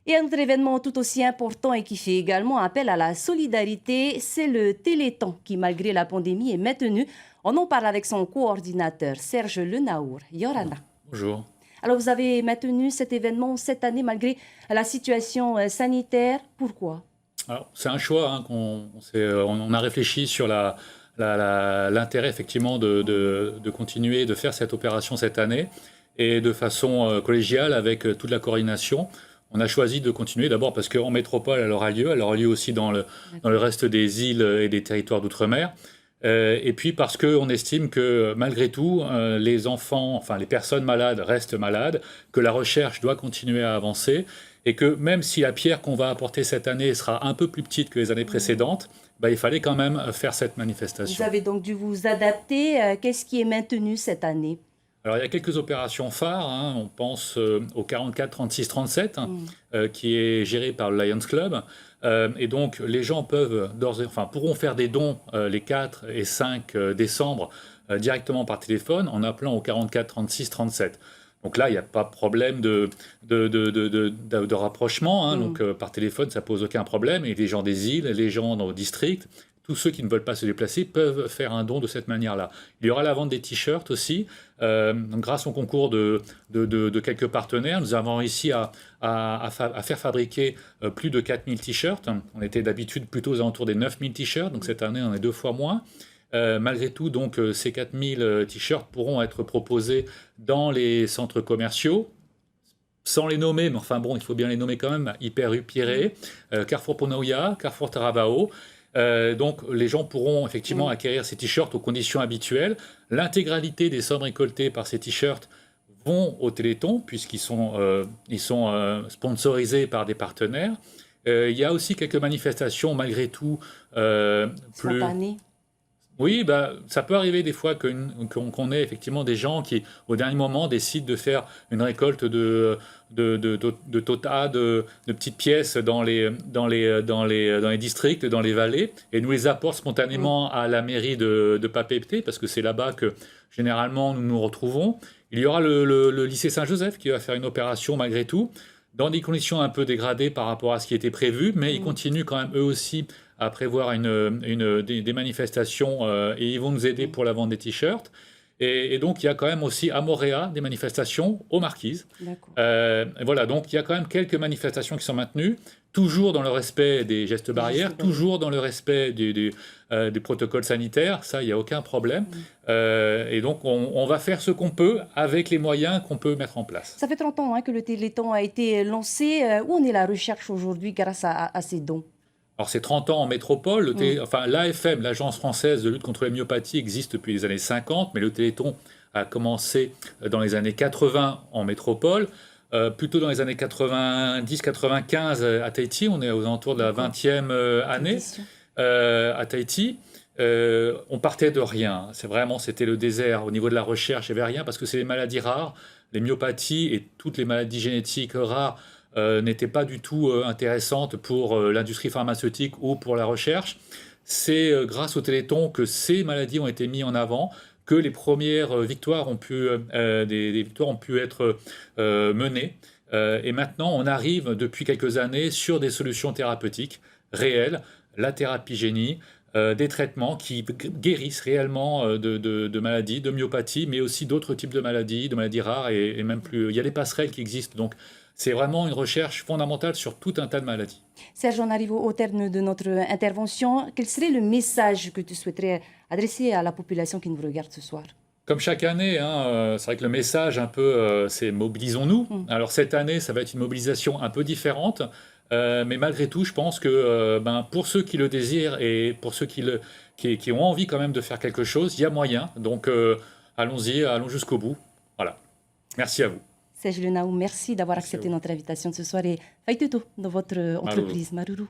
Et un autre événement tout aussi important et qui fait également appel à la solidarité, c'est le Téléthon qui, malgré la pandémie, est maintenu. On en parle avec son coordinateur, Serge Lenaour. Yorana. Bonjour. Alors, vous avez maintenu cet événement cette année malgré la situation sanitaire. Pourquoi? Alors, c'est un choix hein, on a réfléchi sur l'intérêt effectivement de continuer de faire cette opération cette année et de façon collégiale avec toute la coordination. On a choisi de continuer d'abord parce qu'en métropole, elle aura lieu aussi dans le reste des îles et des territoires d'outre-mer. Et puis parce qu'on estime que malgré tout, les enfants, enfin les personnes malades restent malades, que la recherche doit continuer à avancer et que même si la pierre qu'on va apporter cette année sera un peu plus petite que les années précédentes, bah, il fallait quand même faire cette Vous manifestation. avez donc dû vous adapter. Qu'est-ce qui est maintenu cette année? Alors, il y a quelques opérations phares. Hein. On pense au 44 36 37, qui est géré par le Lions Club. Et donc, les gens pourront faire des dons les 4 et 5 décembre directement par téléphone en appelant au 44 36 37. Donc là, il n'y a pas de problème de rapprochement. Hein. Donc, par téléphone, ça pose aucun problème. Et les gens des îles, les gens dans le district, tous ceux qui ne veulent pas se déplacer peuvent faire un don de cette manière-là. Il y aura la vente des t-shirts aussi. Donc grâce au concours de quelques partenaires, nous avons réussi à faire fabriquer plus de 4000 t-shirts. On était d'habitude plutôt aux alentours des 9000 t-shirts, donc cette année on est 2 fois moins. Malgré tout, donc, ces 4000 t-shirts pourront être proposés dans les centres commerciaux, sans les nommer, mais enfin bon, il faut bien les nommer quand même, Hyper U Pirée, Carrefour Ponauia, Carrefour Taravao. Donc les gens pourront effectivement acquérir ces t-shirts aux conditions habituelles. L'intégralité des sommes récoltées par ces t-shirts vont au Téléthon, puisqu'ils sont, sponsorisés par des partenaires. Il y a aussi quelques manifestations, malgré tout, plus... Spontané. Oui, bah, ça peut arriver des fois qu'on ait effectivement des gens qui, au dernier moment, décident de faire une récolte de tota, de petites pièces dans les districts, dans les vallées, et nous les apportent spontanément à la mairie de Papeete, parce que c'est là-bas que généralement nous nous retrouvons. Il y aura le lycée Saint-Joseph qui va faire une opération malgré tout, dans des conditions un peu dégradées par rapport à ce qui était prévu, mais ils continuent quand même eux aussi à prévoir des manifestations et ils vont nous aider pour la vente des t-shirts. Et donc, il y a quand même aussi à Moréa des manifestations aux Marquises. Voilà, donc il y a quand même quelques manifestations qui sont maintenues, toujours dans le respect des gestes barrières, toujours dans le respect des protocoles sanitaires, ça, il n'y a aucun problème. Et donc, on va faire ce qu'on peut avec les moyens qu'on peut mettre en place. Ça fait 30 ans que le Téléthon a été lancé. Où en est la recherche aujourd'hui grâce à ces dons? Alors, c'est 30 ans en métropole. Enfin, l'AFM, l'Agence française de lutte contre la myopathe, existe depuis les années 50, mais le Téléthon a commencé dans les années 80 en métropole. Plutôt dans les années 90-95 à Tahiti, on est aux alentours de la 20e année à Tahiti. On partait de rien. C'était le désert. Au niveau de la recherche, il n'y avait rien parce que c'est des maladies rares. Les myopathies et toutes les maladies génétiques rares n'étaient pas du tout intéressantes pour l'industrie pharmaceutique ou pour la recherche. C'est grâce au Téléthon que ces maladies ont été mises en avant, que les premières victoires ont pu, des victoires ont pu être menées. Et maintenant, on arrive depuis quelques années sur des solutions thérapeutiques réelles, la thérapie génie, des traitements qui guérissent réellement de maladies, de myopathie, mais aussi d'autres types de maladies rares et même plus. Il y a des passerelles qui existent, donc c'est vraiment une recherche fondamentale sur tout un tas de maladies. Serge, on arrive au terme de notre intervention. Quel serait le message que tu souhaiterais adresser à la population qui nous regarde ce soir? Comme chaque année, hein, c'est vrai que le message un peu, c'est mobilisons-nous. Alors cette année, ça va être une mobilisation un peu différente, mais malgré tout, je pense que pour ceux qui le désirent et pour ceux qui ont envie quand même de faire quelque chose, il y a moyen. Donc allons-y, allons jusqu'au bout. Voilà. Merci à vous. Serge Lenaour, merci d'avoir accepté notre invitation de ce soir et faites tout dans votre entreprise. Maruru.